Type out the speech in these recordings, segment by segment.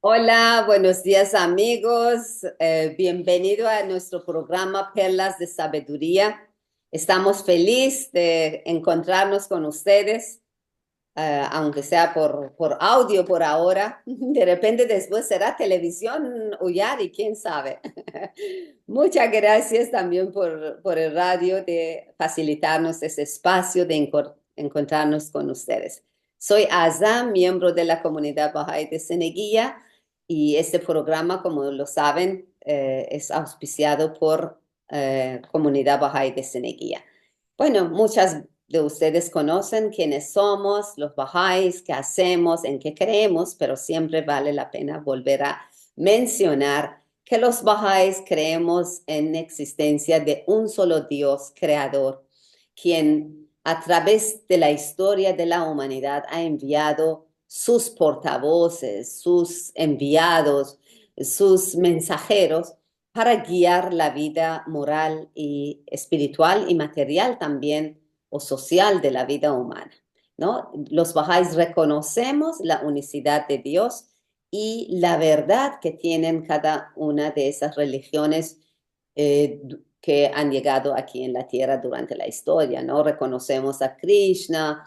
Hola, buenos días amigos. Bienvenido a nuestro programa Perlas de Sabiduría. Estamos felices de encontrarnos con ustedes, aunque sea por audio por ahora. De repente después será televisión o y quién sabe. Muchas gracias también por el radio de facilitarnos ese espacio de encontrarnos con ustedes. Soy Aza, miembro de la comunidad Bahá'í de Seneguía, y este programa, como lo saben, es auspiciado por Comunidad Bahá'í de Seneguía. Bueno, muchas de ustedes conocen quiénes somos, los Bahá'ís, qué hacemos, en qué creemos, pero siempre vale la pena volver a mencionar que los Bahá'ís creemos en existencia de un solo Dios creador, quien a través de la historia de la humanidad ha enviado sus portavoces, sus enviados, sus mensajeros para guiar la vida moral y espiritual y material también o social de la vida humana, ¿no? Los Bahá'ís reconocemos la unicidad de Dios y la verdad que tienen cada una de esas religiones que han llegado aquí en la tierra durante la historia, ¿no? Reconocemos a Krishna,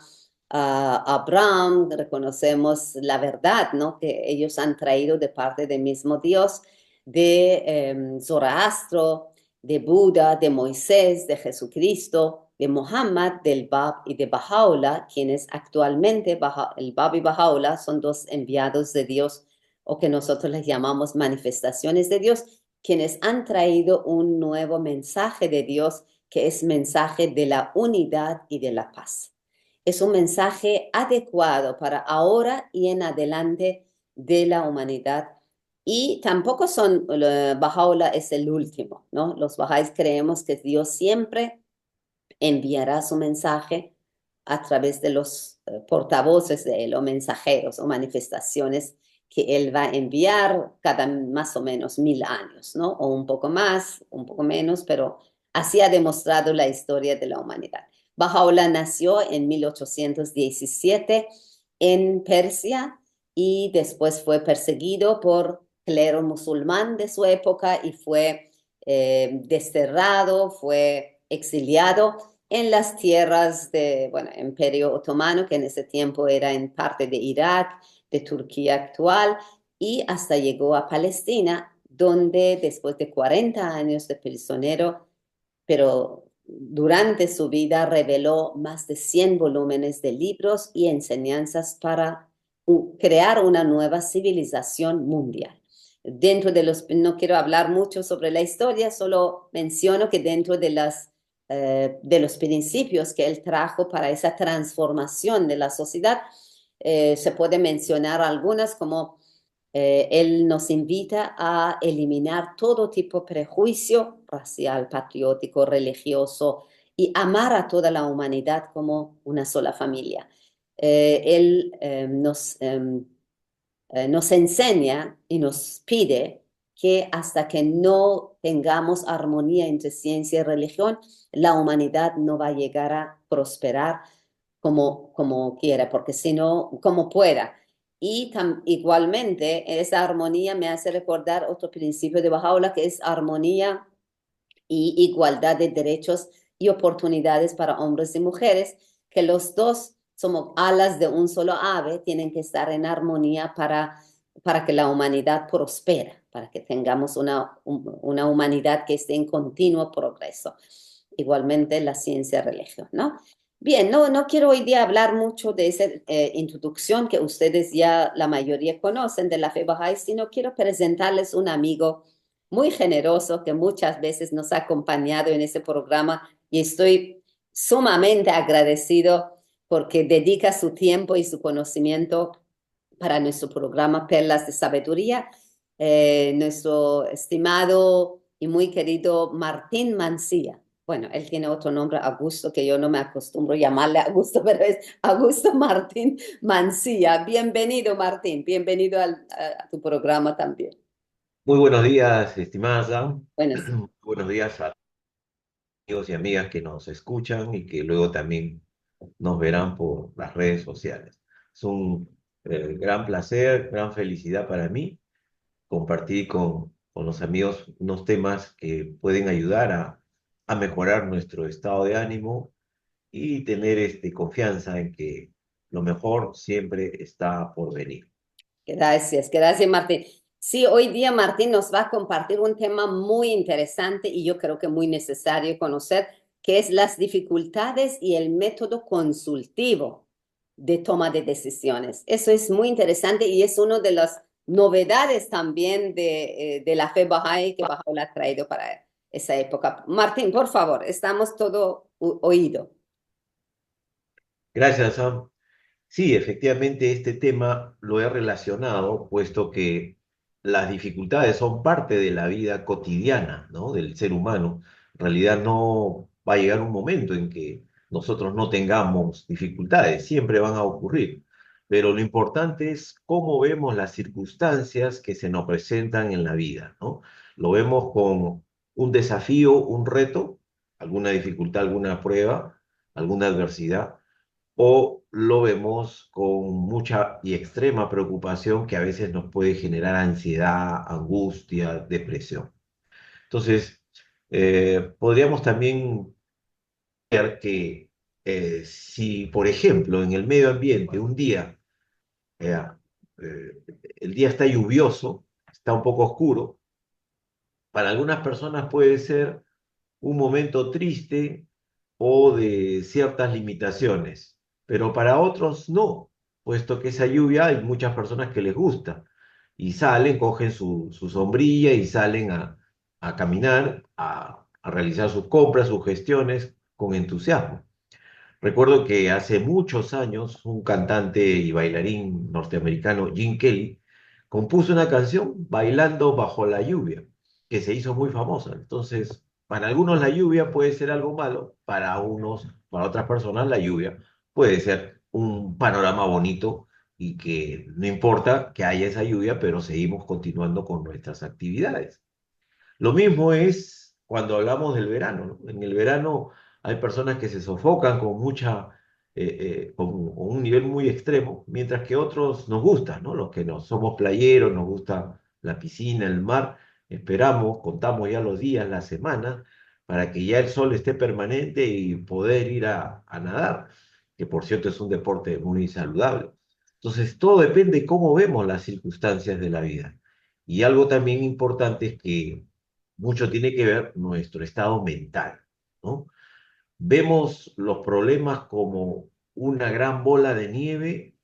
a Abraham, reconocemos la verdad, ¿no? Que ellos han traído de parte del mismo Dios, de Zoroastro, de Buda, de Moisés, de Jesucristo, de Mohammed, del Bab y de Baha'u'llah, quienes actualmente, el Bab y Baha'u'llah, son dos enviados de Dios o que nosotros les llamamos manifestaciones de Dios, quienes han traído un nuevo mensaje de Dios que es mensaje de la unidad y de la paz. Es un mensaje adecuado para ahora y en adelante de la humanidad. Y tampoco son, Baha'u'llah es el último, ¿no? Los Bahá'ís creemos que Dios siempre enviará su mensaje a través de los portavoces de él o mensajeros o manifestaciones que él va a enviar cada más o menos 1000 años, ¿no? O un poco más, un poco menos, pero así ha demostrado la historia de la humanidad. Baha'u'llah nació en 1817 en Persia y después fue perseguido por clero musulmán de su época y fue desterrado, fue exiliado en las tierras de, bueno, Imperio Otomano, que en ese tiempo era en parte de Irak, de Turquía actual, y hasta llegó a Palestina, donde después de 40 años de prisionero, pero durante su vida reveló más de 100 volúmenes de libros y enseñanzas para crear una nueva civilización mundial. Dentro de los, no quiero hablar mucho sobre la historia, solo menciono que dentro de los principios que él trajo para esa transformación de la sociedad, se puede mencionar algunas como él nos invita a eliminar todo tipo de prejuicio racial, patriótico, religioso y amar a toda la humanidad como una sola familia. Él nos enseña y nos pide que hasta que no tengamos armonía entre ciencia y religión, la humanidad no va a llegar a prosperar como quiera, porque si no, como pueda. Y igualmente, esa armonía me hace recordar otro principio de Baha'u'llah, que es armonía y igualdad de derechos y oportunidades para hombres y mujeres, que los dos somos alas de un solo ave, tienen que estar en armonía para que la humanidad prospere, para que tengamos una humanidad que esté en continuo progreso. Igualmente la ciencia y religión, ¿no? Bien, no quiero hoy día hablar mucho de esa introducción que ustedes ya la mayoría conocen de la fe Bahá'í, sino quiero presentarles un amigo muy generoso que muchas veces nos ha acompañado en ese programa y estoy sumamente agradecido porque dedica su tiempo y su conocimiento para nuestro programa Perlas de Sabiduría. Nuestro estimado y muy querido Martín Mancilla. Bueno, él tiene otro nombre, Augusto, que yo no me acostumbro a llamarle Augusto, pero es Augusto Martín Mancilla. Bienvenido, Martín. Bienvenido a tu programa también. Muy buenos días, estimada Sam. Buenos Buenos días a amigos y amigas que nos escuchan y que luego también nos verán por las redes sociales. Es un gran placer, gran felicidad para mí compartir con los amigos unos temas que pueden ayudar a mejorar nuestro estado de ánimo y tener confianza en que lo mejor siempre está por venir. Gracias, Martín. Sí, hoy día Martín nos va a compartir un tema muy interesante y yo creo que muy necesario conocer, que es las dificultades y el método consultivo de toma de decisiones. Eso es muy interesante y es una de las novedades también de la fe Bahá'í que Bahá'u'lláh ha traído para esa época. Martín, por favor, estamos todo oído. Gracias, Sam. Sí, efectivamente este tema lo he relacionado, puesto que las dificultades son parte de la vida cotidiana, ¿no? Del ser humano. En realidad no va a llegar un momento en que nosotros no tengamos dificultades, siempre van a ocurrir. Pero lo importante es cómo vemos las circunstancias que se nos presentan en la vida, ¿no? Lo vemos como un desafío, un reto, alguna dificultad, alguna prueba, alguna adversidad o lo vemos con mucha y extrema preocupación que a veces nos puede generar ansiedad, angustia, depresión. Entonces, podríamos también ver que si, por ejemplo, en el medio ambiente un día, eh, eh, el día está lluvioso, está un poco oscuro, para algunas personas puede ser un momento triste o de ciertas limitaciones, pero para otros no, puesto que esa lluvia hay muchas personas que les gusta y salen, cogen su sombrilla y salen a caminar, a realizar sus compras, sus gestiones con entusiasmo. Recuerdo que hace muchos años un cantante y bailarín norteamericano, Gene Kelly, compuso una canción bailando bajo la lluvia, que se hizo muy famosa. Entonces, para algunos la lluvia puede ser algo malo, para otras personas la lluvia puede ser un panorama bonito y que no importa que haya esa lluvia, pero seguimos continuando con nuestras actividades. Lo mismo es cuando hablamos del verano, ¿no? En el verano hay personas que se sofocan con con un nivel muy extremo, mientras que otros nos gusta, ¿no? Los que no somos playeros, nos gusta la piscina, el mar, esperamos, contamos ya los días, las semanas, para que ya el sol esté permanente y poder ir a nadar, que por cierto es un deporte muy saludable. Entonces, todo depende de cómo vemos las circunstancias de la vida. Y algo también importante es que mucho tiene que ver nuestro estado mental, ¿no? Vemos los problemas como una gran bola de nieve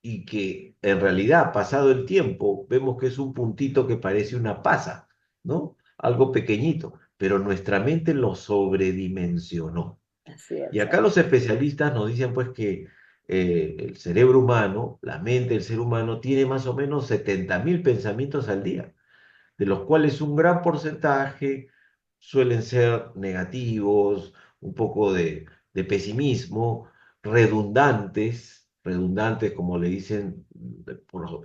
y que en realidad, pasado el tiempo, vemos que es un puntito que parece una pasa, ¿no? Algo pequeñito, pero nuestra mente lo sobredimensionó. Así Y es. acá los especialistas nos dicen pues que el cerebro humano, la mente del ser humano, tiene más o menos 70.000 pensamientos al día, de los cuales un gran porcentaje suelen ser negativos, un poco de pesimismo, redundantes, como le dicen,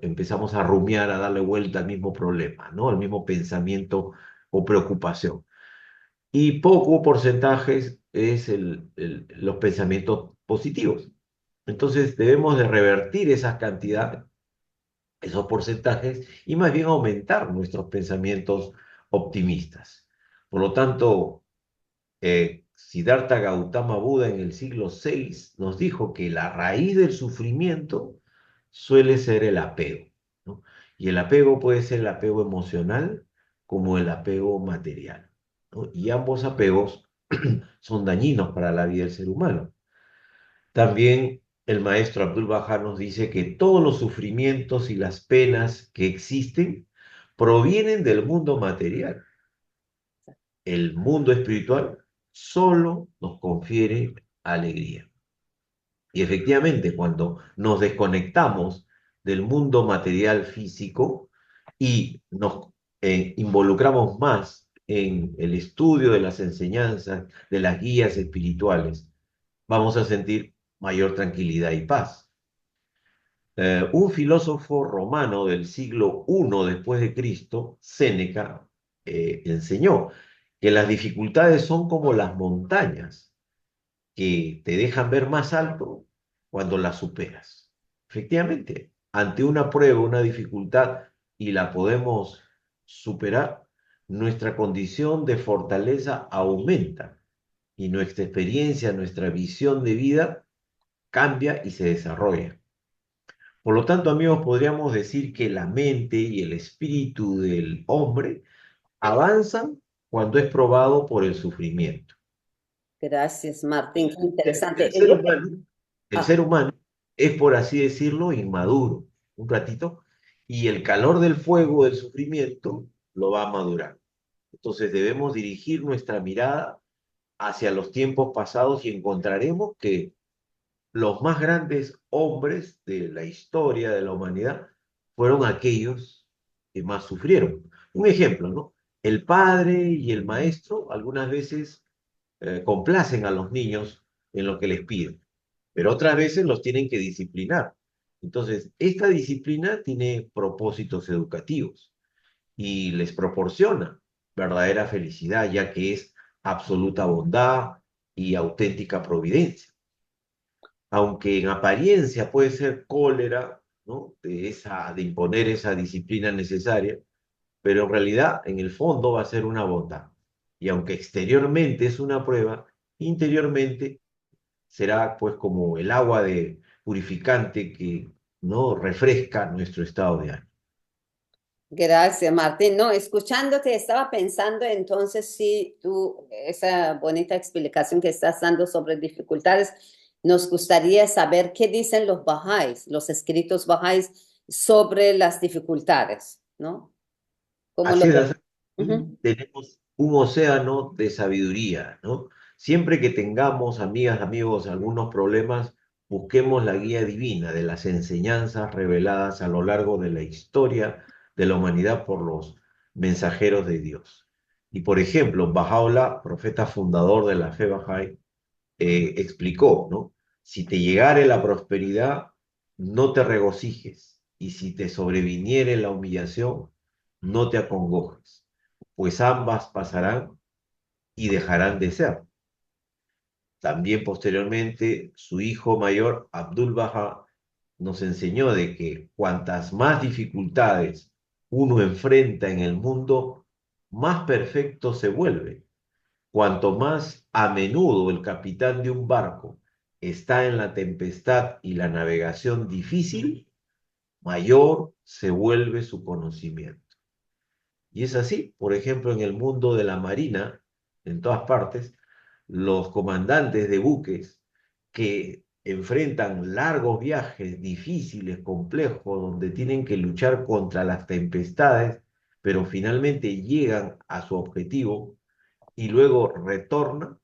empezamos a rumiar, a darle vuelta al mismo problema, ¿no? Al mismo pensamiento o preocupación. Y poco porcentaje es los pensamientos positivos. Entonces debemos de revertir esas cantidades, esos porcentajes y más bien aumentar nuestros pensamientos optimistas. Por lo tanto, Siddhartha Gautama Buda en el siglo VI nos dijo que la raíz del sufrimiento suele ser el apego, ¿no? Y el apego puede ser el apego emocional como el apego material, ¿no? Y ambos apegos son dañinos para la vida del ser humano. También el maestro Abdul Bahá nos dice que todos los sufrimientos y las penas que existen provienen del mundo material. El mundo espiritual solo nos confiere alegría. Y efectivamente, cuando nos desconectamos del mundo material físico y nos involucramos más en el estudio de las enseñanzas, de las guías espirituales, vamos a sentir mayor tranquilidad y paz. Un filósofo romano del siglo I después de Cristo, Séneca, enseñó que las dificultades son como las montañas que te dejan ver más alto cuando las superas. Efectivamente, ante una prueba, una dificultad, y la podemos superar, nuestra condición de fortaleza aumenta y nuestra experiencia, nuestra visión de vida cambia y se desarrolla. Por lo tanto, amigos, podríamos decir que la mente y el espíritu del hombre avanzan cuando es probado por el sufrimiento. Gracias, Martín. Qué interesante. El ser humano, el Ah, ser humano es, por así decirlo, inmaduro, un ratito, y el calor del fuego del sufrimiento lo va a madurar. Entonces debemos dirigir nuestra mirada hacia los tiempos pasados y encontraremos que los más grandes hombres de la historia de la humanidad fueron aquellos que más sufrieron. Un ejemplo, ¿no? El padre y el maestro algunas veces complacen a los niños en lo que les piden, pero otras veces los tienen que disciplinar. Entonces, esta disciplina tiene propósitos educativos y les proporciona verdadera felicidad, ya que es absoluta bondad y auténtica providencia. Aunque en apariencia puede ser cólera, ¿no? De imponer esa disciplina necesaria, pero en realidad, en el fondo, va a ser una bondad. Y aunque exteriormente es una prueba, interiormente será pues como el agua de purificante que no refresca nuestro estado de ánimo. gracias, Martín. No, escuchándote, estaba pensando entonces si tú, esa bonita explicación que estás dando sobre dificultades, nos gustaría saber qué dicen los bahá'ís, los escritos bahá'ís sobre las dificultades, ¿no? ¿Cómo lo Así es, ves? así Ujú. tenemos un océano de sabiduría, ¿no? Siempre que tengamos, amigas, amigos, algunos problemas, busquemos la guía divina de las enseñanzas reveladas a lo largo de la historia de la humanidad por los mensajeros de Dios. Y por ejemplo, Bahá'u'lláh, profeta fundador de la fe Bahá'í, explicó, ¿no? Si te llegare la prosperidad, no te regocijes, y si te sobreviniere la humillación, no te acongojes, pues ambas pasarán y dejarán de ser. También posteriormente, su hijo mayor, Abdul Baha, nos enseñó de que cuantas más dificultades uno enfrenta en el mundo, más perfecto se vuelve. Cuanto más a menudo el capitán de un barco está en la tempestad y la navegación difícil, mayor se vuelve su conocimiento. Y es así, por ejemplo, en el mundo de la marina, en todas partes, los comandantes de buques que enfrentan largos viajes difíciles, complejos, donde tienen que luchar contra las tempestades, pero finalmente llegan a su objetivo y luego retornan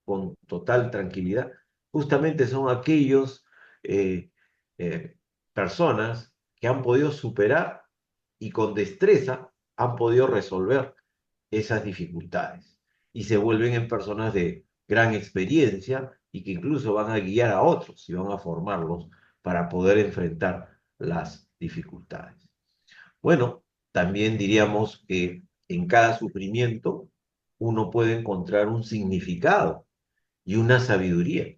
con total tranquilidad, justamente son aquellos eh, eh, personas que han podido superar y con destreza han podido resolver esas dificultades y se vuelven en personas de gran experiencia y que incluso van a guiar a otros y van a formarlos para poder enfrentar las dificultades. Bueno, también diríamos que en cada sufrimiento uno puede encontrar un significado y una sabiduría,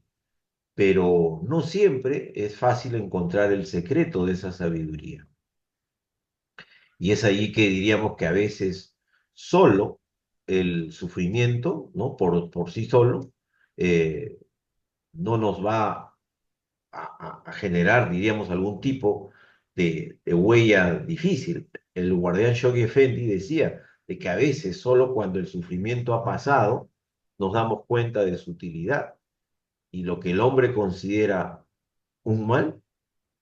pero no siempre es fácil encontrar el secreto de esa sabiduría. Y es allí que diríamos que a veces solo el sufrimiento, ¿no? Por sí solo, eh, no nos va a generar, diríamos, algún tipo de huella difícil. El guardián Shoghi Effendi decía de que a veces solo cuando el sufrimiento ha pasado nos damos cuenta de su utilidad y lo que el hombre considera un mal,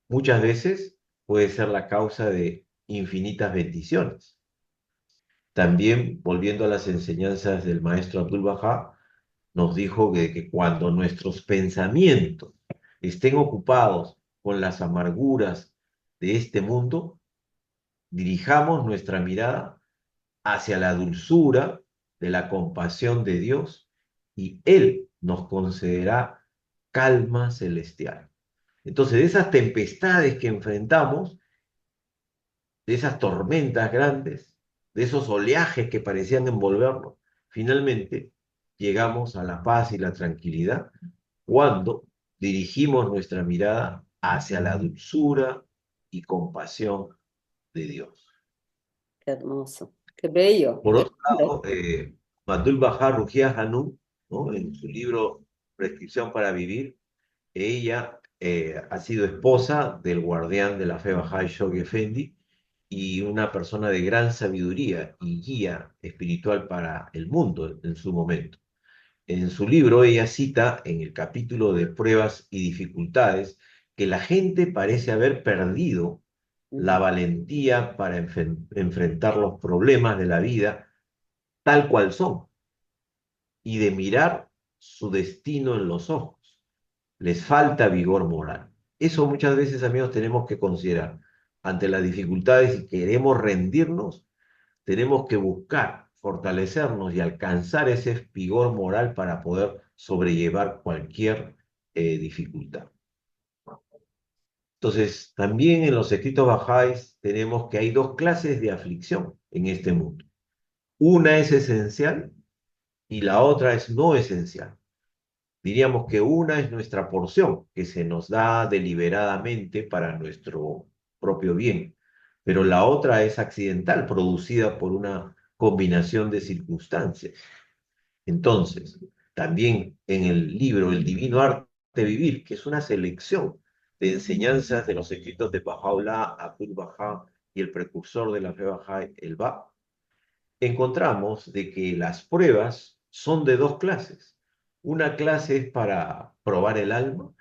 muchas veces puede ser la causa de infinitas bendiciones. También, volviendo a las enseñanzas del maestro Abdul Baha, nos dijo que cuando nuestros pensamientos estén ocupados con las amarguras de este mundo, dirijamos nuestra mirada hacia la dulzura de la compasión de Dios y Él nos concederá calma celestial. Entonces, de esas tempestades que enfrentamos, de esas tormentas grandes, de esos oleajes que parecían envolvernos, finalmente llegamos a la paz y la tranquilidad cuando dirigimos nuestra mirada hacia la dulzura y compasión de Dios. Qué hermoso, qué bello, Por qué otro lindo. lado, Abdul Bahá Ruhiya Hanum, ¿no? En su libro Prescripción para Vivir, ella ha sido esposa del guardián de la fe Bahá'í Shoghi Effendi y una persona de gran sabiduría y guía espiritual para el mundo en su momento. En su libro ella cita en el capítulo de pruebas y dificultades que la gente parece haber perdido la Ujú. valentía para enfrentar los problemas de la vida tal cual son y de mirar su destino en los ojos. Les falta vigor moral. Eso muchas veces, amigos, tenemos que considerar. Ante las dificultades y queremos rendirnos, tenemos que buscar fortalecernos y alcanzar ese vigor moral para poder sobrellevar cualquier dificultad. Entonces, también en los escritos bajáis tenemos que hay dos clases de aflicción en este mundo. Una es esencial y la otra es no esencial. Diríamos que una es nuestra porción, que se nos da deliberadamente para nuestro propio bien, pero la otra es accidental, producida por una combinación de circunstancias. Entonces, también en el libro El Divino Arte de Vivir, que es una selección de enseñanzas de los escritos de Bahá'u'lláh, Abdul Bahá y el precursor de la fe Bahá'í, el Ba, encontramos de que las pruebas son de dos clases. Una clase es para probar el alma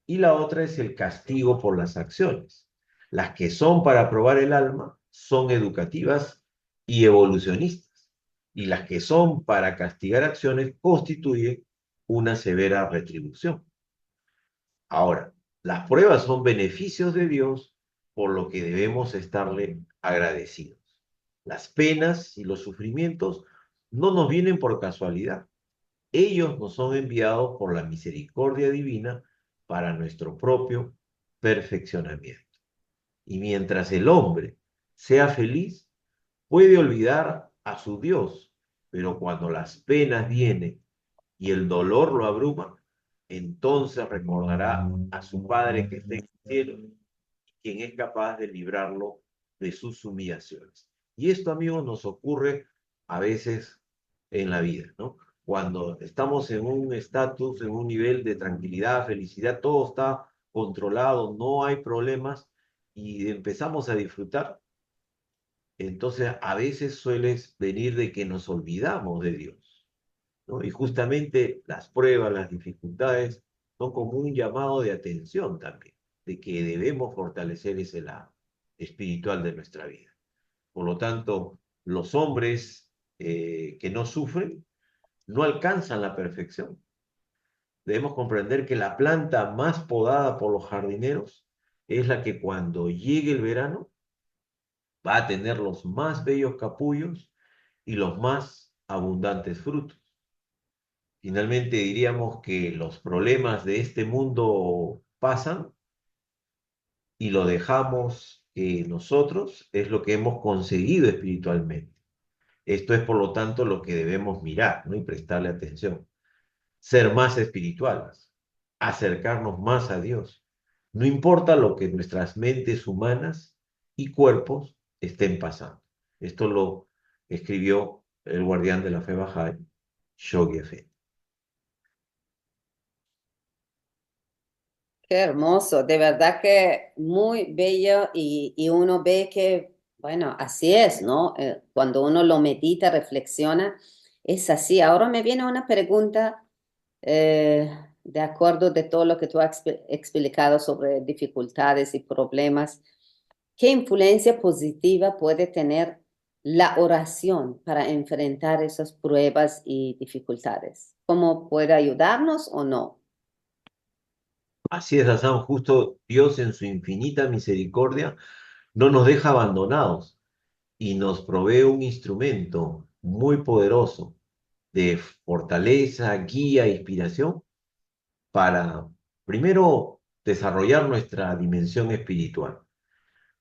y la otra es el castigo por las acciones. Las que son para probar el alma son educativas y evolucionistas, y las que son para castigar acciones constituyen una severa retribución. Ahora, las pruebas son beneficios de Dios por lo que debemos estarle agradecidos. Las penas y los sufrimientos no nos vienen por casualidad. Ellos nos son enviados por la misericordia divina para nuestro propio perfeccionamiento. Y mientras el hombre sea feliz, puede olvidar a su Dios, pero cuando las penas vienen y el dolor lo abruma, entonces recordará a su Padre que está en el cielo, quien es capaz de librarlo de sus humillaciones. Y esto, amigos, nos ocurre a veces en la vida, ¿no? Cuando estamos en un estatus, en un nivel de tranquilidad, felicidad, todo está controlado, no hay problemas y empezamos a disfrutar, entonces a veces suele venir de que nos olvidamos de Dios, ¿no? Y justamente las pruebas, las dificultades son como un llamado de atención también, de que debemos fortalecer ese lado espiritual de nuestra vida. Por lo tanto, los hombres que no sufren no alcanzan la perfección. Debemos comprender que la planta más podada por los jardineros es la que cuando llegue el verano va a tener los más bellos capullos y los más abundantes frutos. Finalmente diríamos que los problemas de este mundo pasan y lo dejamos nosotros, es lo que hemos conseguido espiritualmente. Esto es, por lo tanto, lo que debemos mirar, ¿no? Y prestarle atención. Ser más espirituales, acercarnos más a Dios. No importa lo que nuestras mentes humanas y cuerpos estén pasando. Esto lo escribió el guardián de la fe Bahá'í, Shoghi Effendi. Qué hermoso, de verdad que muy bello y uno ve que, bueno, así es, ¿no? Cuando uno lo medita, reflexiona, es así. Ahora me viene una pregunta de acuerdo de todo lo que tú has explicado sobre dificultades y problemas. ¿Qué influencia positiva puede tener la oración para enfrentar esas pruebas y dificultades? ¿Cómo puede ayudarnos o no? Así es, Hassan, justo Dios en su infinita misericordia no nos deja abandonados y nos provee un instrumento muy poderoso de fortaleza, guía e inspiración para, primero, desarrollar nuestra dimensión espiritual,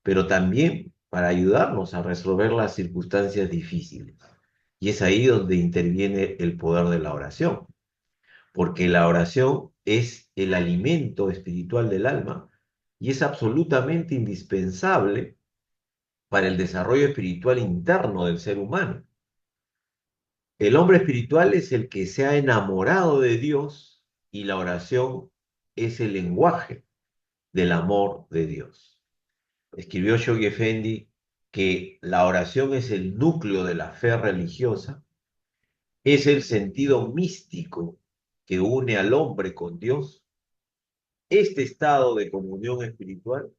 pero también para ayudarnos a resolver las circunstancias difíciles. Y es ahí donde interviene el poder de la oración, porque la oración es el alimento espiritual del alma y es absolutamente indispensable para el desarrollo espiritual interno del ser humano. El hombre espiritual es el que se ha enamorado de Dios y la oración es el lenguaje del amor de Dios. Escribió Shoghi Effendi que la oración es el núcleo de la fe religiosa, es el sentido místico que une al hombre con Dios. Este estado de comunión espiritual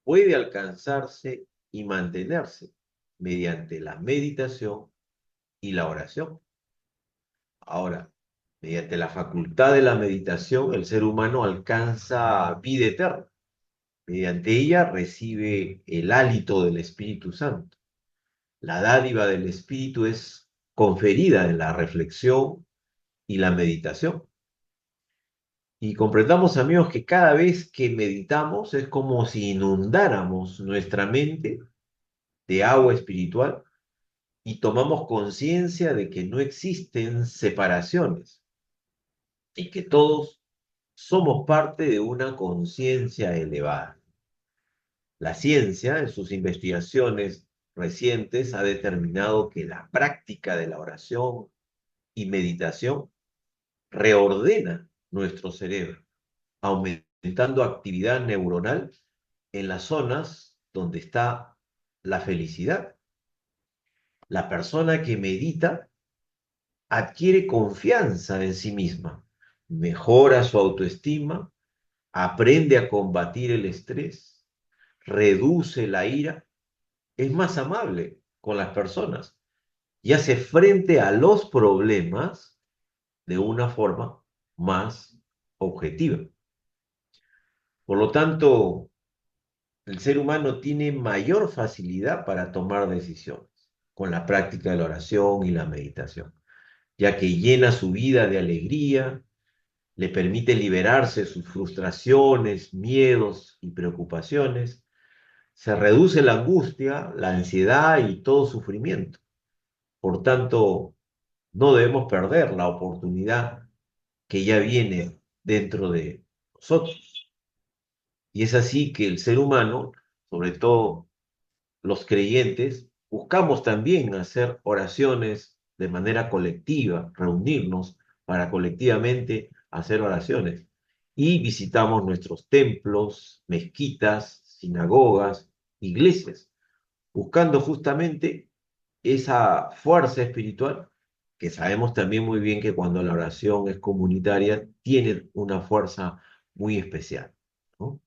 puede alcanzarse y mantenerse mediante la meditación y la oración. Ahora, mediante la facultad de la meditación, el ser humano alcanza vida eterna. Mediante ella recibe el hálito del Espíritu Santo. La dádiva del Espíritu es conferida en la reflexión y la meditación. Y comprendamos, amigos, que cada vez que meditamos es como si inundáramos nuestra mente de agua espiritual y tomamos conciencia de que no existen separaciones y que todos somos parte de una conciencia elevada. La ciencia, en sus investigaciones recientes, ha determinado que la práctica de la oración y meditación reordena nuestro cerebro, aumentando actividad neuronal en las zonas donde está la felicidad. La persona que medita adquiere confianza en sí misma, mejora su autoestima, aprende a combatir el estrés, reduce la ira, es más amable con las personas y hace frente a los problemas de una forma más objetiva. Por lo tanto, el ser humano tiene mayor facilidad para tomar decisiones con la práctica de la oración y la meditación, ya que llena su vida de alegría, le permite liberarse de sus frustraciones, miedos y preocupaciones, se reduce la angustia, la ansiedad y todo sufrimiento. Por tanto, no debemos perder la oportunidad que ya viene dentro de nosotros. Y es así que el ser humano, sobre todo los creyentes, buscamos también hacer oraciones de manera colectiva, reunirnos para colectivamente hacer oraciones. Y visitamos nuestros templos, mezquitas, sinagogas, iglesias, buscando justamente esa fuerza espiritual que sabemos también muy bien que cuando la oración es comunitaria tiene una fuerza muy especial, ¿no?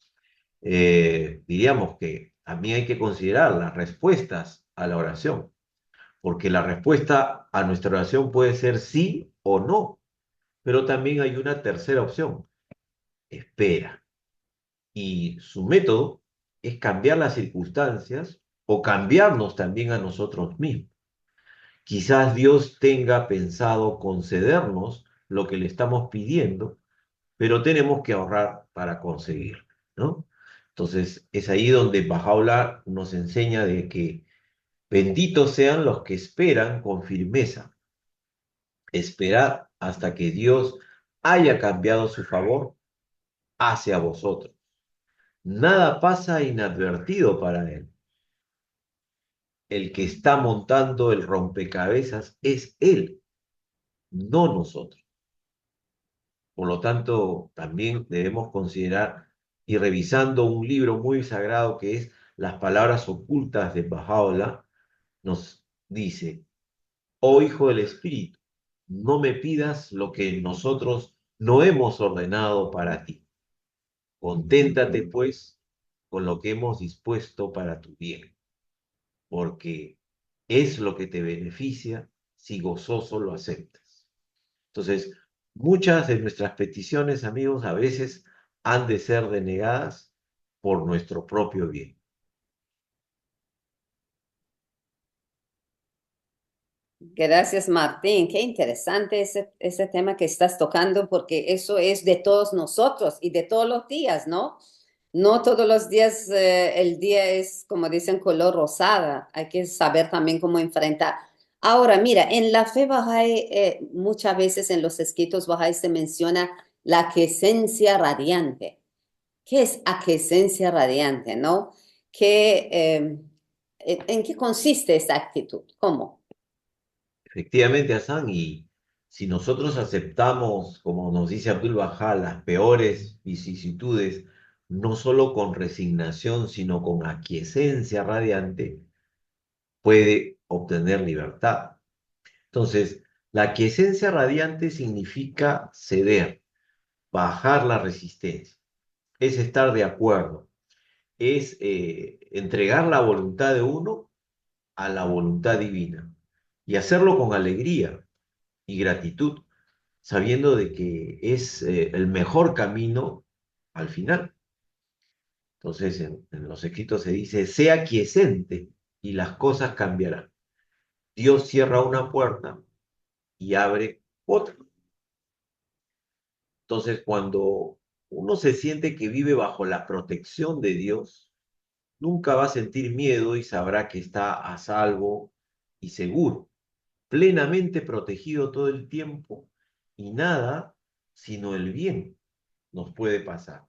Diríamos que también hay que considerar las respuestas a la oración, porque la respuesta a nuestra oración puede ser sí o no, pero también hay una tercera opción, espera. Y su método es cambiar las circunstancias o cambiarnos también a nosotros mismos. Quizás Dios tenga pensado concedernos lo que le estamos pidiendo, pero tenemos que ahorrar para conseguirlo, ¿no? Entonces, es ahí donde Bahá'u'lláh nos enseña de que benditos sean los que esperan con firmeza. Esperad hasta que Dios haya cambiado su favor hacia vosotros. Nada pasa inadvertido para Él. El que está montando el rompecabezas es Él, no nosotros. Por lo tanto, también debemos considerar y revisando un libro muy sagrado que es Las palabras ocultas de Bahá'u'lláh, nos dice, oh Hijo del Espíritu, no me pidas lo que nosotros no hemos ordenado para ti. Conténtate, pues, con lo que hemos dispuesto para tu bien, porque es lo que te beneficia si gozoso lo aceptas. Entonces, muchas de nuestras peticiones, amigos, a veces han de ser denegadas por nuestro propio bien. Gracias, Martín. Qué interesante ese tema que estás tocando, porque eso es de todos nosotros y de todos los días, ¿no? No todos los días el día es, como dicen, color rosada. Hay que saber también cómo enfrentar. Ahora, mira, en la fe Bahá'í, muchas veces en los escritos Bahá'í se menciona la aquiescencia radiante. ¿Qué es aquiescencia radiante, no? Que ¿En qué consiste esta actitud? ¿Cómo? Efectivamente, Hassan, y si nosotros aceptamos, como nos dice Abdul Bahá, las peores vicisitudes, no solo con resignación, sino con aquiescencia radiante, puede obtener libertad. Entonces, la aquiescencia radiante significa ceder, bajar la resistencia, es estar de acuerdo, es entregar la voluntad de uno a la voluntad divina y hacerlo con alegría y gratitud, sabiendo de que es el mejor camino al final. Entonces, en los escritos se dice, sea quiescente y las cosas cambiarán. Dios cierra una puerta y abre otra. Entonces, cuando uno se siente que vive bajo la protección de Dios, nunca va a sentir miedo y sabrá que está a salvo y seguro, plenamente protegido todo el tiempo y nada sino el bien nos puede pasar.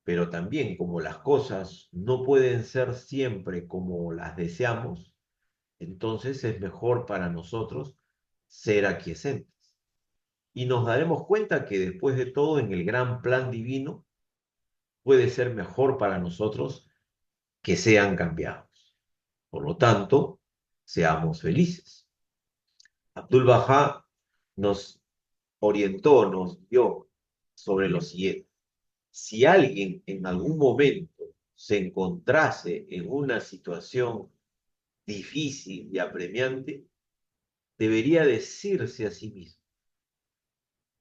Pero también como las cosas no pueden ser siempre como las deseamos, entonces es mejor para nosotros ser aquiescentes. Y nos daremos cuenta que después de todo, en el gran plan divino, puede ser mejor para nosotros que sean cambiados. Por lo tanto, seamos felices. Abdul Bahá nos orientó, nos dio sobre lo siguiente. Si alguien en algún momento se encontrase en una situación difícil y apremiante, debería decirse a sí mismo,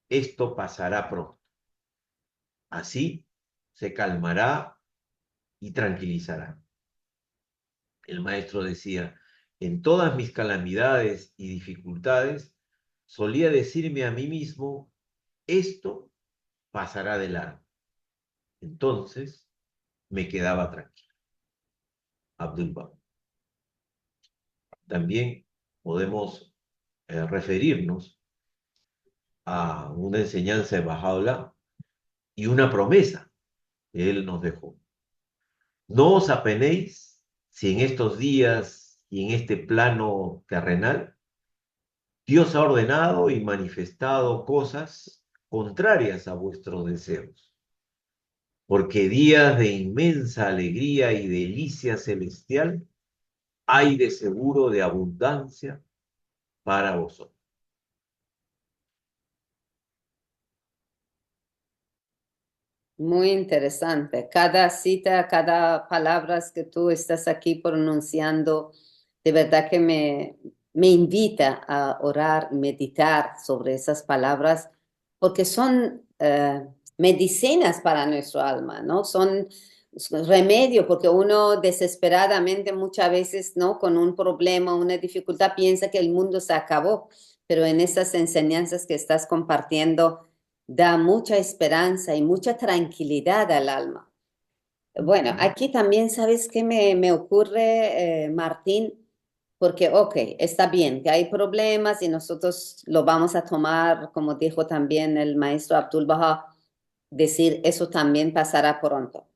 esto pasará pronto. Así se calmará y tranquilizará. El maestro decía, en todas mis calamidades y dificultades, solía decirme a mí mismo, esto pasará de largo. Entonces me quedaba tranquilo. Abdul Bahá. También podemos referirnos a una enseñanza de Bahá'u'lláh y una promesa que él nos dejó. No os apenéis si en estos días y en este plano terrenal Dios ha ordenado y manifestado cosas contrarias a vuestros deseos, porque días de inmensa alegría y delicia celestial hay de seguro de abundancia para vosotros. Muy interesante. Cada cita, cada palabra que tú estás aquí pronunciando, de verdad que me invita a orar, meditar sobre esas palabras, porque son medicinas para nuestro alma, ¿no? Son remedio, porque uno desesperadamente muchas veces, ¿no? Con un problema, una dificultad, piensa que el mundo se acabó, pero en esas enseñanzas que estás compartiendo, da mucha esperanza y mucha tranquilidad al alma. Bueno, aquí también, ¿sabes qué me ocurre, Martín? Porque, ok, está bien que hay problemas y nosotros lo vamos a tomar, como dijo también el maestro Abdul Baha, decir eso también pasará pronto.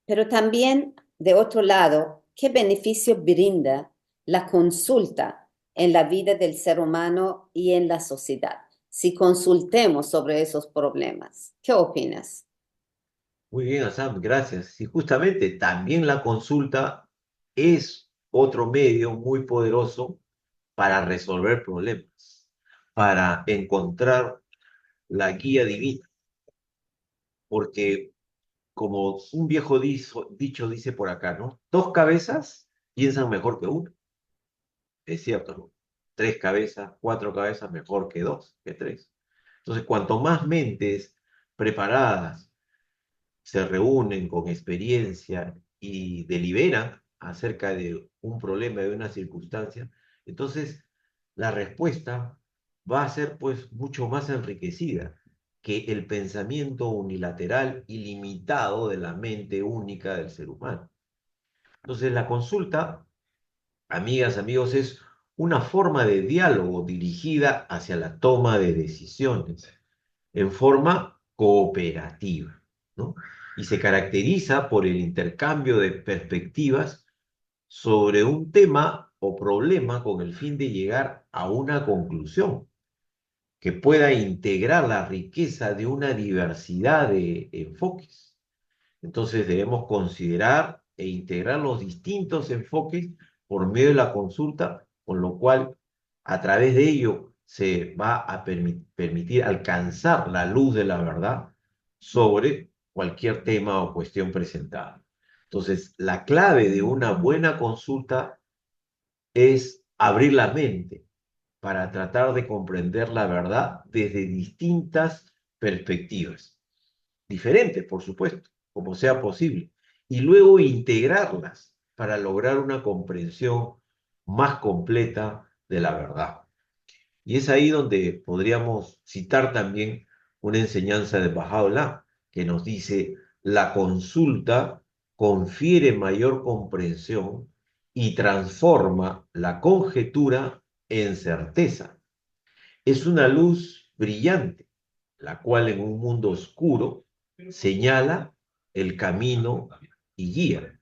Pero también, de otro lado, ¿qué beneficio brinda la consulta en la vida del ser humano y en la sociedad? Si consultemos sobre esos problemas, ¿qué opinas? Muy bien, Asam, gracias. Y justamente también la consulta es otro medio muy poderoso para resolver problemas, para encontrar la guía divina, porque como un viejo dicho dice por acá, ¿no? Dos cabezas piensan mejor que una, es cierto, ¿no? Tres cabezas, cuatro cabezas mejor que dos, que tres. Entonces, cuanto más mentes preparadas se reúnen con experiencia y deliberan acerca de un problema, de una circunstancia, entonces la respuesta va a ser pues mucho más enriquecida que el pensamiento unilateral y limitado de la mente única del ser humano. Entonces la consulta, amigas, amigos, es una forma de diálogo dirigida hacia la toma de decisiones en forma cooperativa, ¿no? Y se caracteriza por el intercambio de perspectivas sobre un tema o problema con el fin de llegar a una conclusión que pueda integrar la riqueza de una diversidad de enfoques. Entonces debemos considerar e integrar los distintos enfoques por medio de la consulta, con lo cual a través de ello se va a permitir alcanzar la luz de la verdad sobre cualquier tema o cuestión presentada. Entonces, la clave de una buena consulta es abrir la mente para tratar de comprender la verdad desde distintas perspectivas diferentes, por supuesto, como sea posible, y luego integrarlas para lograr una comprensión más completa de la verdad. Y es ahí donde podríamos citar también una enseñanza de Bahá'u'lláh que nos dice, la consulta confiere mayor comprensión y transforma la conjetura en certeza. Es una luz brillante, la cual en un mundo oscuro señala el camino y guía.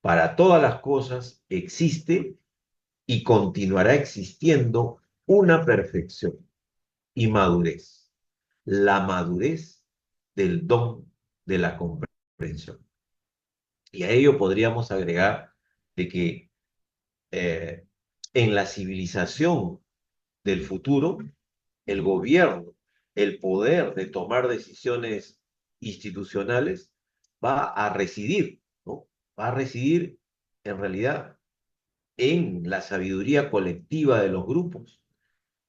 Para todas las cosas existe y continuará existiendo una perfección y madurez, la madurez del don de la comprensión. Y a ello podríamos agregar de que eh, en la civilización del futuro, el gobierno, el poder de tomar decisiones institucionales va a residir, ¿no? Va a residir en realidad en la sabiduría colectiva de los grupos.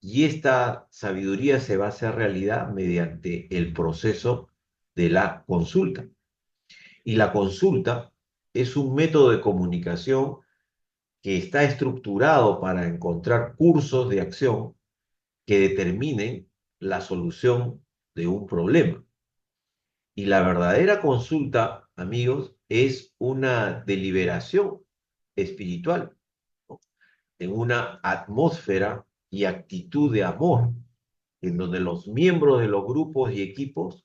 Y esta sabiduría se va a hacer realidad mediante el proceso de la consulta. Y la consulta es un método de comunicación que está estructurado para encontrar cursos de acción que determinen la solución de un problema. Y la verdadera consulta, amigos, es una deliberación espiritual, ¿no? En una atmósfera y actitud de amor, en donde los miembros de los grupos y equipos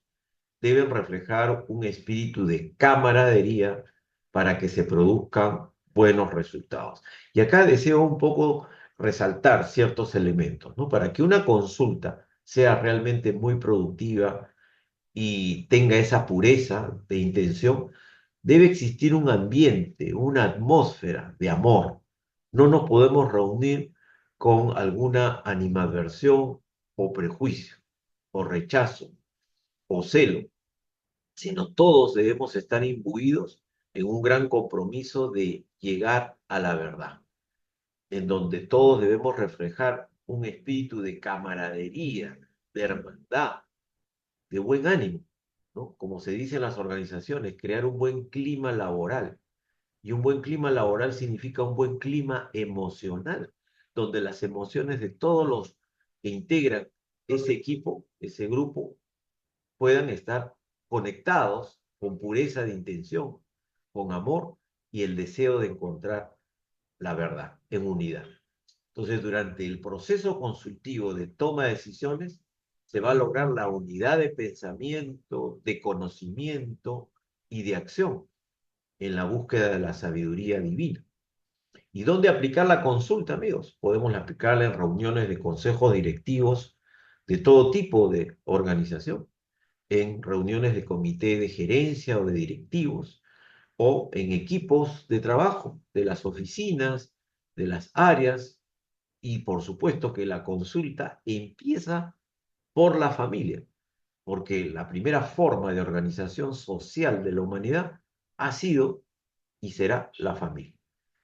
deben reflejar un espíritu de camaradería para que se produzcan buenos resultados. Y acá deseo un poco resaltar ciertos elementos, ¿no? Para que una consulta sea realmente muy productiva y tenga esa pureza de intención, debe existir un ambiente, una atmósfera de amor. No nos podemos reunir con alguna animadversión o prejuicio, o rechazo, o celo, sino todos debemos estar imbuidos en un gran compromiso de llegar a la verdad, en donde todos debemos reflejar un espíritu de camaradería, de hermandad, de buen ánimo, ¿no? Como se dice en las organizaciones, crear un buen clima laboral. Y un buen clima laboral significa un buen clima emocional, donde las emociones de todos los que integran ese equipo, ese grupo, puedan estar conectados con pureza de intención, con amor y el deseo de encontrar la verdad en unidad. Entonces, durante el proceso consultivo de toma de decisiones, se va a lograr la unidad de pensamiento, de conocimiento y de acción en la búsqueda de la sabiduría divina. ¿Y dónde aplicar la consulta, amigos? Podemos aplicarla en reuniones de consejos directivos de todo tipo de organización, en reuniones de comité de gerencia o de directivos, o en equipos de trabajo de las oficinas, de las áreas, y por supuesto que la consulta empieza por la familia, porque la primera forma de organización social de la humanidad ha sido y será la familia.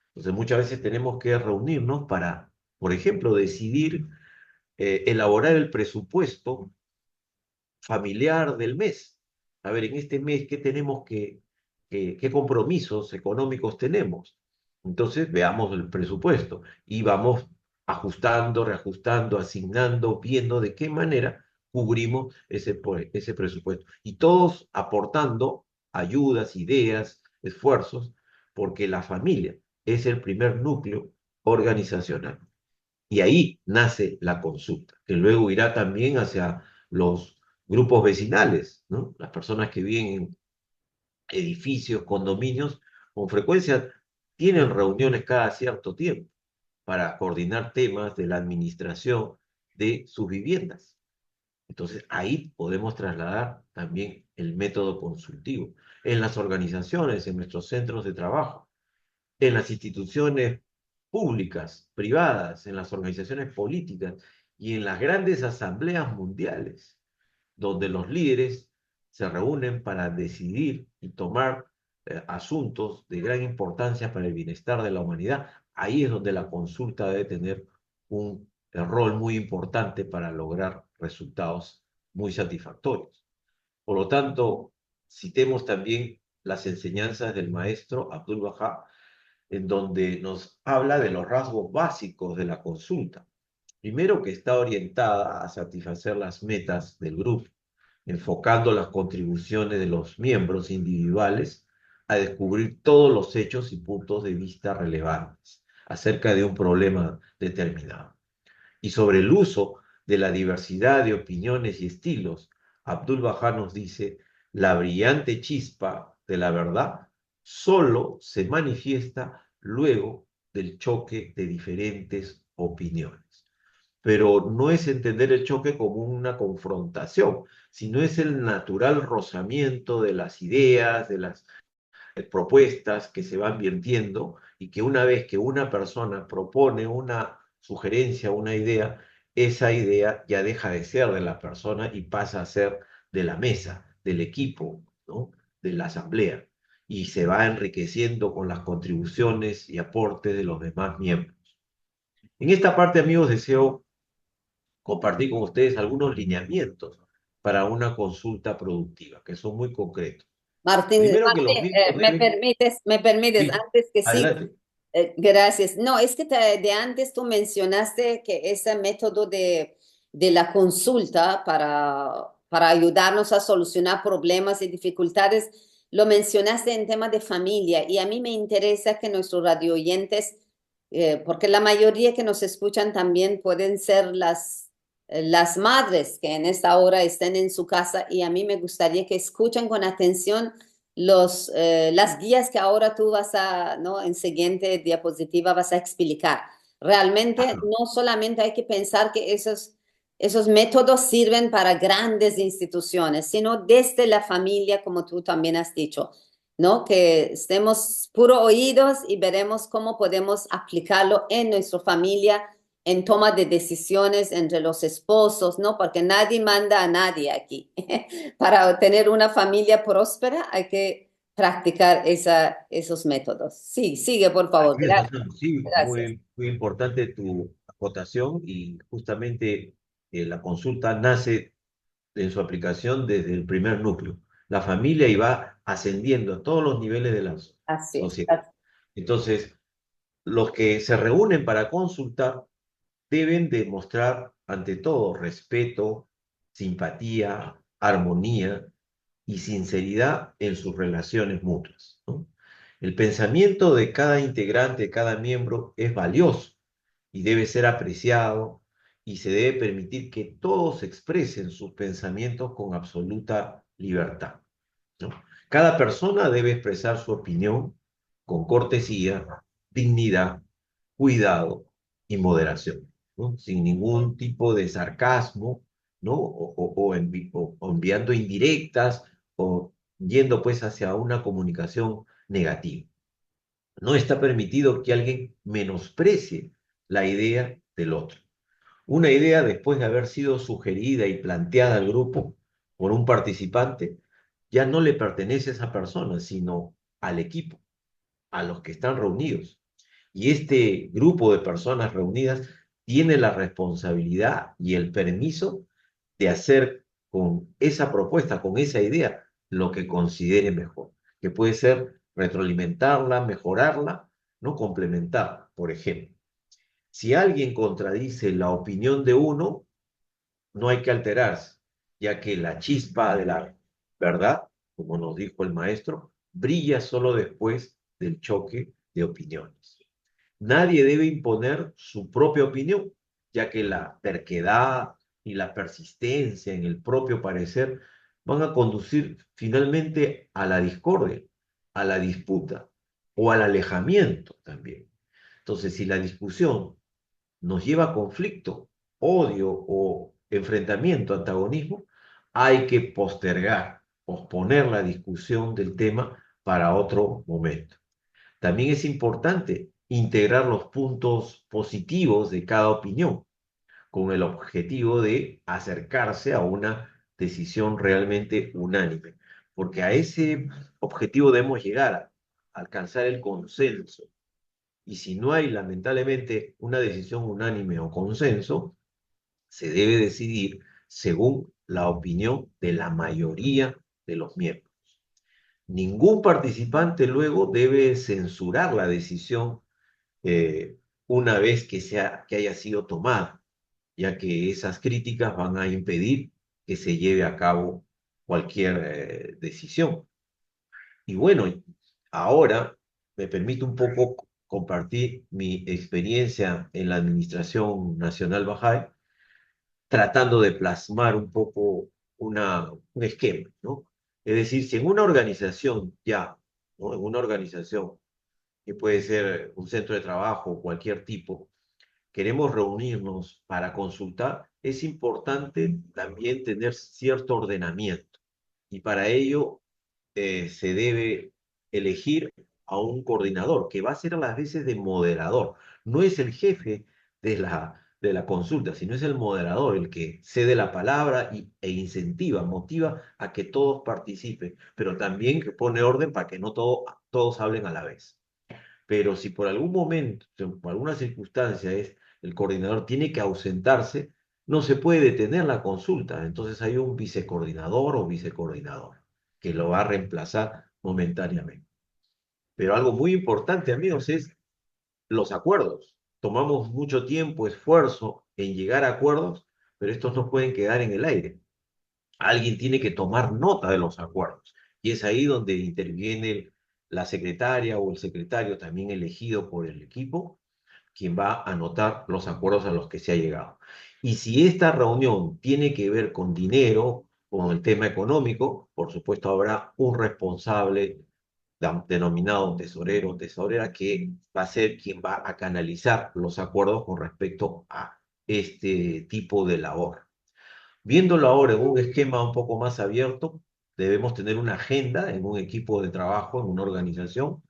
Entonces muchas veces tenemos que reunirnos para, por ejemplo, decidir elaborar el presupuesto familiar del mes. A ver, en este mes, ¿qué tenemos qué compromisos económicos tenemos? Entonces, veamos el presupuesto y vamos ajustando, reajustando, asignando, viendo de qué manera cubrimos ese presupuesto. Y todos aportando ayudas, ideas, esfuerzos, porque la familia es el primer núcleo organizacional. Y ahí nace la consulta, que luego irá también hacia los grupos vecinales, ¿no? Las personas que viven en edificios, condominios, con frecuencia tienen reuniones cada cierto tiempo para coordinar temas de la administración de sus viviendas. Entonces, ahí podemos trasladar también el método consultivo en las organizaciones, en nuestros centros de trabajo, en las instituciones públicas, privadas, en las organizaciones políticas y en las grandes asambleas mundiales, donde los líderes se reúnen para decidir y tomar asuntos de gran importancia para el bienestar de la humanidad. Ahí es donde la consulta debe tener un rol muy importante para lograr resultados muy satisfactorios. Por lo tanto, citemos también las enseñanzas del maestro Abdul Baha, en donde nos habla de los rasgos básicos de la consulta. Primero, que está orientada a satisfacer las metas del grupo, enfocando las contribuciones de los miembros individuales a descubrir todos los hechos y puntos de vista relevantes acerca de un problema determinado. Y sobre el uso de la diversidad de opiniones y estilos, Abdul Baha nos dice: la brillante chispa de la verdad solo se manifiesta luego del choque de diferentes opiniones. Pero no es entender el choque como una confrontación, sino es el natural rozamiento de las ideas, de las propuestas que se van vertiendo, y que una vez que una persona propone una sugerencia, una idea, esa idea ya deja de ser de la persona y pasa a ser de la mesa, del equipo, ¿no? De la asamblea, y se va enriqueciendo con las contribuciones y aportes de los demás miembros. En esta parte, amigos, deseo compartir con ustedes algunos lineamientos para una consulta productiva, que son muy concretos. Martín, Primero, que los miembros deben... me permites, Sí, antes que siga, adelante. gracias. No, es que de antes tú mencionaste que ese método de la consulta para ayudarnos a solucionar problemas y dificultades, lo mencionaste en temas de familia y a mí me interesa que nuestros radio oyentes, porque la mayoría que nos escuchan también pueden ser las madres que en esta hora estén en su casa y a mí me gustaría que escuchen con atención las guías que ahora tú vas a, ¿no? En siguiente diapositiva vas a explicar. Realmente Ajá. no solamente hay que pensar que esos métodos sirven para grandes instituciones, sino desde la familia, como tú también has dicho, ¿no? Que estemos puro oídos y veremos cómo podemos aplicarlo en nuestra familia, en toma de decisiones entre los esposos, ¿no? Porque nadie manda a nadie aquí. Para tener una familia próspera hay que practicar esos métodos. Sí, sigue, por favor. Así es, Rosana. Sí, Gracias. muy, muy importante tu acotación, y justamente la consulta nace en su aplicación desde el primer núcleo, la familia, y va ascendiendo a todos los niveles de la Así es. sociedad. Entonces, los que se reúnen para consultar deben demostrar ante todo respeto, simpatía, armonía y sinceridad en sus relaciones mutuas, ¿no? El pensamiento de cada integrante, de cada miembro, es valioso y debe ser apreciado, y se debe permitir que todos expresen sus pensamientos con absoluta libertad, ¿no? Cada persona debe expresar su opinión con cortesía, dignidad, cuidado y moderación, ¿no? Sin ningún tipo de sarcasmo, ¿no? O enviando indirectas, o yendo pues hacia una comunicación negativa. No está permitido que alguien menosprecie la idea del otro. Una idea, después de haber sido sugerida y planteada al grupo por un participante, ya no le pertenece a esa persona, sino al equipo, a los que están reunidos. Y este grupo de personas reunidas tiene la responsabilidad y el permiso de hacer con esa propuesta, con esa idea, lo que considere mejor, que puede ser retroalimentarla, mejorarla, no complementarla. Por ejemplo, si alguien contradice la opinión de uno, no hay que alterarse, ya que la chispa de la verdad, como nos dijo el maestro, brilla solo después del choque de opiniones. Nadie debe imponer su propia opinión, ya que la terquedad y la persistencia en el propio parecer van a conducir finalmente a la discordia, a la disputa, o al alejamiento también. Entonces, si la discusión nos lleva a conflicto, odio o enfrentamiento, antagonismo, hay que postergar, posponer la discusión del tema para otro momento. También es importante integrar los puntos positivos de cada opinión con el objetivo de acercarse a una decisión realmente unánime, porque a ese objetivo debemos llegar a alcanzar el consenso. Y si no hay, lamentablemente, una decisión unánime o consenso, se debe decidir según la opinión de la mayoría de los miembros. Ningún participante luego debe censurar la decisión eh, una vez que haya sido tomada, ya que esas críticas van a impedir que se lleve a cabo cualquier decisión. Y bueno, ahora me permite un poco compartir mi experiencia en la Administración Nacional Bahá'í, tratando de plasmar un poco un esquema, ¿no? Es decir, si en una organización ya, ¿no? En una organización que puede ser un centro de trabajo o cualquier tipo, queremos reunirnos para consultar, es importante también tener cierto ordenamiento. Y para ello se debe elegir a un coordinador que va a ser a las veces de moderador. No es el jefe de la consulta, sino es el moderador el que cede la palabra e incentiva, motiva a que todos participen, pero también que pone orden para que no todos hablen a la vez. Pero si por algún momento, por alguna circunstancia el coordinador tiene que ausentarse, no se puede detener la consulta. Entonces hay un vicecoordinador o vicecoordinador que lo va a reemplazar momentáneamente. Pero algo muy importante, amigos, es los acuerdos. Tomamos mucho tiempo, esfuerzo en llegar a acuerdos, pero estos no pueden quedar en el aire. Alguien tiene que tomar nota de los acuerdos. Y es ahí donde interviene la secretaria o el secretario también elegido por el equipo, quien va a anotar los acuerdos a los que se ha llegado. Y si esta reunión tiene que ver con dinero, con el tema económico, por supuesto habrá un responsable denominado tesorero o tesorera que va a ser quien va a canalizar los acuerdos con respecto a este tipo de labor. Viéndolo ahora en un esquema un poco más abierto, debemos tener una agenda en un equipo de trabajo, en una organización,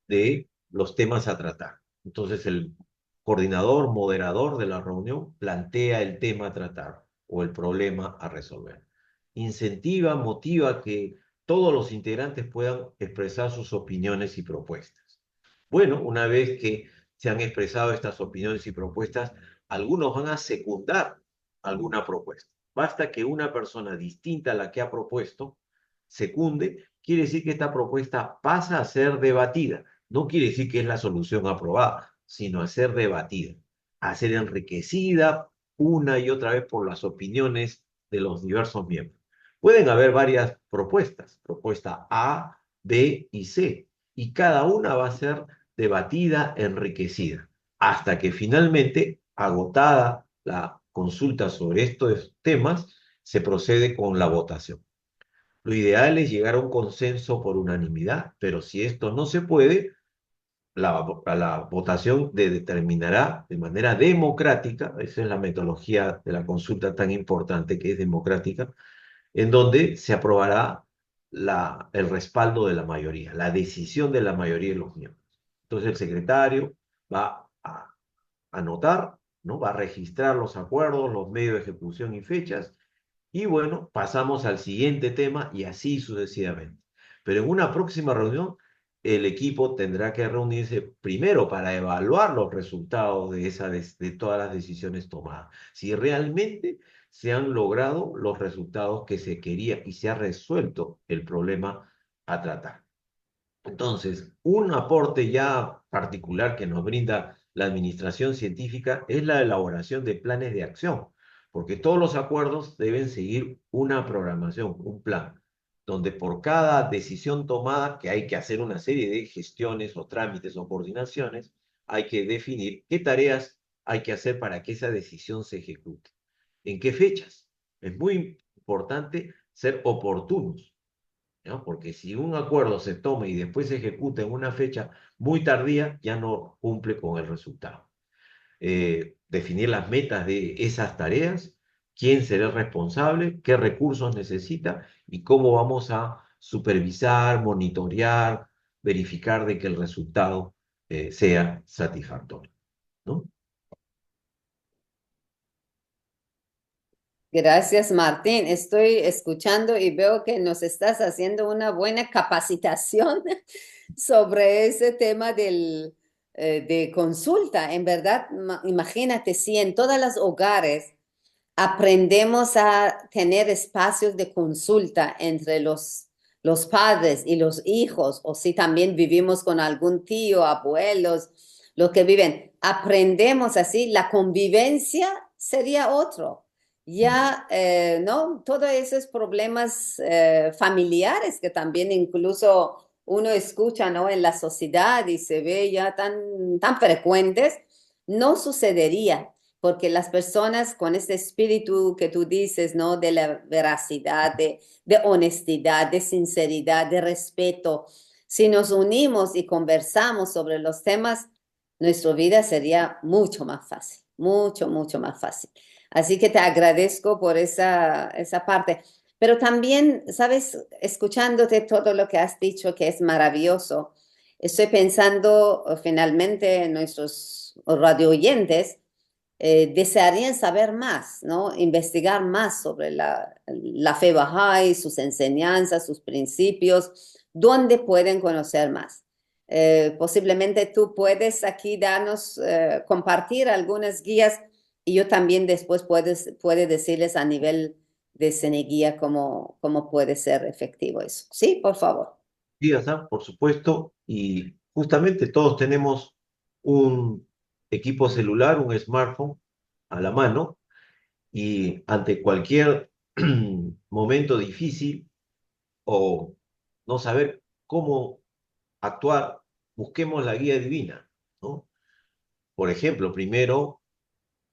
de los temas a tratar. Entonces, el coordinador, moderador de la reunión, plantea el tema a tratar o el problema a resolver. Incentiva, motiva que todos los integrantes puedan expresar sus opiniones y propuestas. Bueno, una vez que se han expresado estas opiniones y propuestas, algunos van a secundar alguna propuesta. Basta que una persona distinta a la que ha propuesto secunde, quiere decir que esta propuesta pasa a ser debatida. No quiere decir que es la solución aprobada, sino a ser debatida, a ser enriquecida una y otra vez por las opiniones de los diversos miembros. Pueden haber varias propuestas, propuesta A, B y C, y cada una va a ser debatida, enriquecida, hasta que finalmente, agotada la consulta sobre estos temas, se procede con la votación. Lo ideal es llegar a un consenso por unanimidad, pero si esto no se puede, la votación determinará de manera democrática, esa es la metodología de la consulta tan importante que es democrática, en donde se aprobará el respaldo de la mayoría, la decisión de la mayoría de los miembros. Entonces el secretario va a anotar, ¿no? Va a registrar los acuerdos, los medios de ejecución y fechas, y bueno, pasamos al siguiente tema y así sucesivamente. Pero en una próxima reunión, el equipo tendrá que reunirse primero para evaluar los resultados de todas las decisiones tomadas. Si realmente se han logrado los resultados que se quería y se ha resuelto el problema a tratar. Entonces, un aporte ya particular que nos brinda la administración científica es la elaboración de planes de acción, porque todos los acuerdos deben seguir una programación, un plan, donde por cada decisión tomada, que hay que hacer una serie de gestiones o trámites o coordinaciones, hay que definir qué tareas hay que hacer para que esa decisión se ejecute. ¿En qué fechas? Es muy importante ser oportunos ¿ya? Porque si un acuerdo se toma y después se ejecuta en una fecha muy tardía, ya no cumple con el resultado. Definir las metas de esas tareas, quién será el responsable, qué recursos necesita y cómo vamos a supervisar, monitorear, verificar de que el resultado sea satisfactorio, ¿no? Gracias, Martín. Estoy escuchando y veo que nos estás haciendo una buena capacitación sobre ese tema de consulta. En verdad, imagínate si en todos los hogares aprendemos a tener espacios de consulta entre los padres y los hijos, o si también vivimos con algún tío, abuelos, los que viven, aprendemos así, la convivencia sería otro. Ya, ¿no? Todos esos problemas familiares que también incluso uno escucha, ¿no? En la sociedad y se ve ya tan frecuentes, no sucedería porque las personas con ese espíritu que tú dices, ¿no? De la veracidad, de honestidad, de sinceridad, de respeto, si nos unimos y conversamos sobre los temas, nuestra vida sería mucho más fácil, mucho más fácil. Así que te agradezco por esa parte. Pero también, sabes, escuchándote todo lo que has dicho, que es maravilloso, estoy pensando finalmente en nuestros radio oyentes desearían saber más, ¿no? Investigar más sobre la fe Bahá'í, sus enseñanzas, sus principios, dónde pueden conocer más. Posiblemente tú puedes aquí darnos, compartir algunas guías y yo también después puede decirles a nivel de Ceneguía cómo puede ser efectivo eso. Sí, por favor. Sí, Hassan, por supuesto, y justamente todos tenemos un equipo celular, un smartphone a la mano, y ante cualquier momento difícil o no saber cómo actuar, busquemos la guía divina, ¿no? Por ejemplo, primero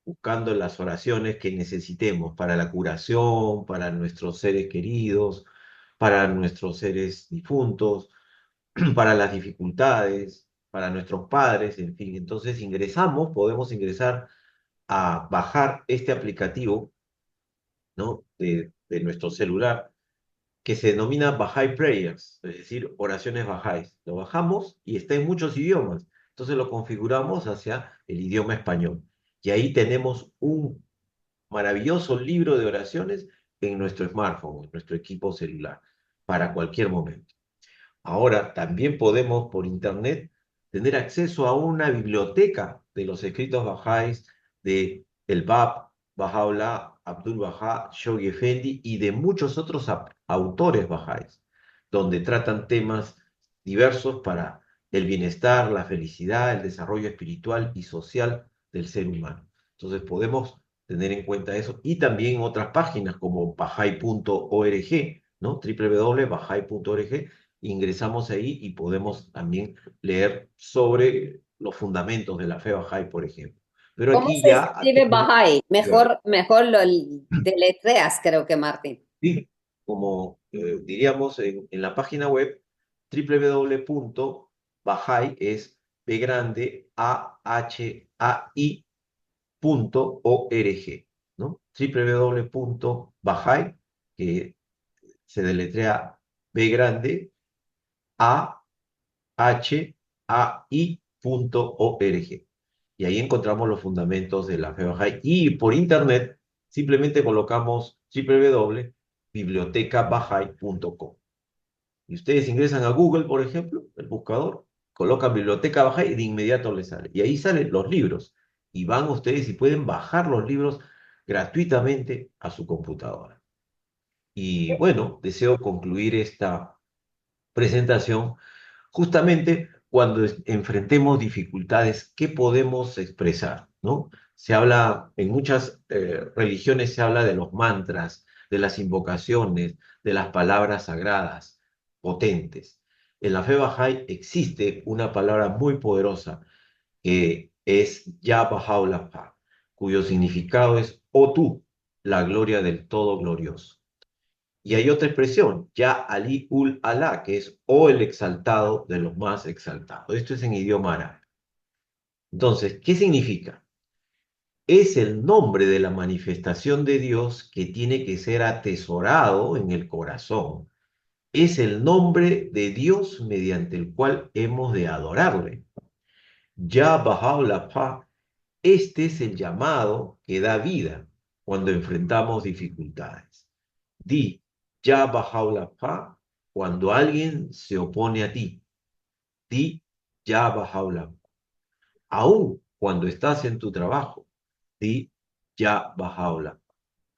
buscando las oraciones que necesitemos para la curación, para nuestros seres queridos, para nuestros seres difuntos, para las dificultades, para nuestros padres, en fin. Entonces podemos ingresar a bajar este aplicativo, ¿no? de nuestro celular que se denomina Bahá'í Prayers, es decir, oraciones bajáis. Lo bajamos y está en muchos idiomas. Entonces lo configuramos hacia el idioma español. Y ahí tenemos un maravilloso libro de oraciones en nuestro smartphone, en nuestro equipo celular, para cualquier momento. Ahora también podemos por internet tener acceso a una biblioteca de los escritos bajáis de el Bab, Bahá'u'lláh, Abdul Bahá, Shoghi Effendi y de muchos otros autores bajáis, donde tratan temas diversos para el bienestar, la felicidad, el desarrollo espiritual y social del ser humano. Entonces podemos tener en cuenta eso y también otras páginas como bahá'í.org, ¿no? www.bahá'í.org, ingresamos ahí y podemos también leer sobre los fundamentos de la fe Bahá'í, por ejemplo. Pero ¿Cómo aquí se ya escribe hacemos, Bahá'í? Mejor lo deletreas, creo que Martín. sí, como diríamos en la página web www.bahai es B grande A H A I .org, ¿no? www.bahai, que se deletrea B grande A H A I.org. Y ahí encontramos los fundamentos de la fe Bahá'í. Y por internet simplemente colocamos www.bibliotecabahai.com. Y ustedes ingresan a Google, por ejemplo, el buscador, colocan Biblioteca Bahá'í y de inmediato les sale. Y ahí salen los libros. Y van ustedes y pueden bajar los libros gratuitamente a su computadora. Y bueno, deseo concluir esta presentación justamente cuando enfrentemos dificultades, ¿qué podemos expresar? ¿No? Se habla, en muchas religiones se habla de los mantras, de las invocaciones, de las palabras sagradas, potentes. En la fe Bahá'í existe una palabra muy poderosa que es Ya Baha'u'lláh, cuyo significado es, oh tú, la gloria del todo glorioso. Y hay otra expresión, Ya Ali ul Alá, que es o el exaltado de los más exaltados. Esto es en idioma árabe. Entonces, ¿qué significa? Es el nombre de la manifestación de Dios que tiene que ser atesorado en el corazón. Es el nombre de Dios mediante el cual hemos de adorarle. Ya Baha'u'llah, este es el llamado que da vida cuando enfrentamos dificultades. Di, Ya Baha'u'llah, cuando alguien se opone a ti. Di, Ya Baha'u'llah. Aún cuando estás en tu trabajo. Di, Ya Baha'u'llah.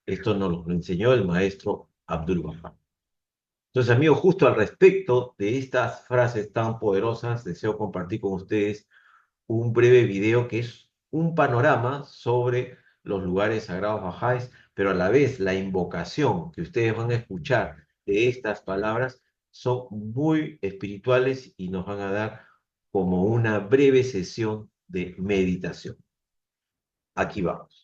Esto nos lo enseñó el maestro Abdul Wahab. Entonces, amigos, justo al respecto de estas frases tan poderosas, deseo compartir con ustedes un breve video que es un panorama sobre los lugares sagrados bajáis, pero a la vez la invocación que ustedes van a escuchar de estas palabras son muy espirituales y nos van a dar como una breve sesión de meditación. Aquí vamos.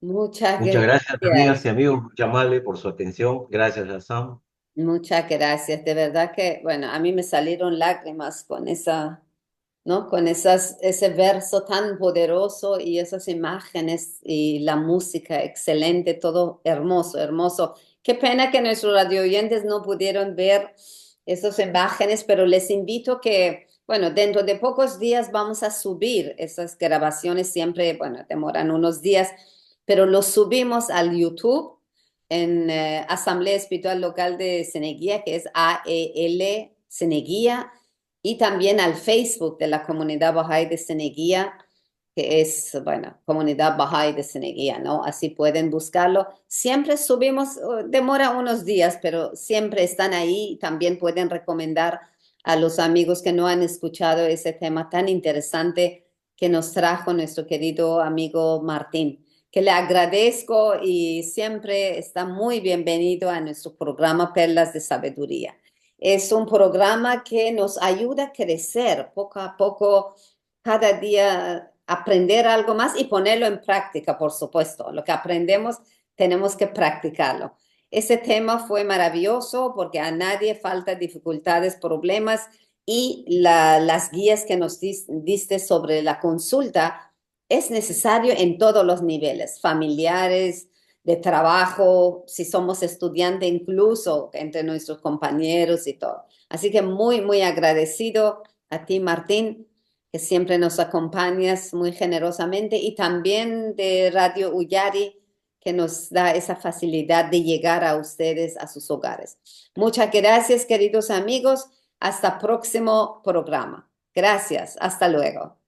Muchas Muchas gracias, amigas gracias. y amigos, muy amable por su atención. Gracias a Sam. Muchas gracias. De verdad que, bueno, a mí me salieron lágrimas con esa, ¿no? Con ese verso tan poderoso y esas imágenes y la música excelente, todo hermoso, hermoso. Qué pena que nuestros radio oyentes no pudieron ver esas imágenes, pero les invito que, bueno, dentro de pocos días vamos a subir esas grabaciones, siempre, bueno, demoran unos días, pero los subimos al YouTube en Asamblea Espiritual Local de Ceneguía, que es AEL Ceneguía, y también al Facebook de la comunidad Bahá'í de Ceneguía, que es, bueno, comunidad Bahá'í de Ceneguía, ¿no? Así pueden buscarlo. Siempre subimos, demora unos días, pero siempre están ahí. También pueden recomendar a los amigos que no han escuchado ese tema tan interesante que nos trajo nuestro querido amigo Martín, que le agradezco y siempre está muy bienvenido a nuestro programa Perlas de Sabiduría. Es un programa que nos ayuda a crecer poco a poco, cada día aprender algo más y ponerlo en práctica, por supuesto. Lo que aprendemos tenemos que practicarlo. Ese tema fue maravilloso porque a nadie falta dificultades, problemas y las guías que nos diste sobre la consulta es necesario en todos los niveles, familiares, de trabajo, si somos estudiantes, incluso entre nuestros compañeros y todo. Así que muy, muy agradecido a ti, Martín, que siempre nos acompañas muy generosamente, y también de Radio Uyari, que nos da esa facilidad de llegar a ustedes, a sus hogares. Muchas gracias, queridos amigos. Hasta próximo programa. Gracias. Hasta luego.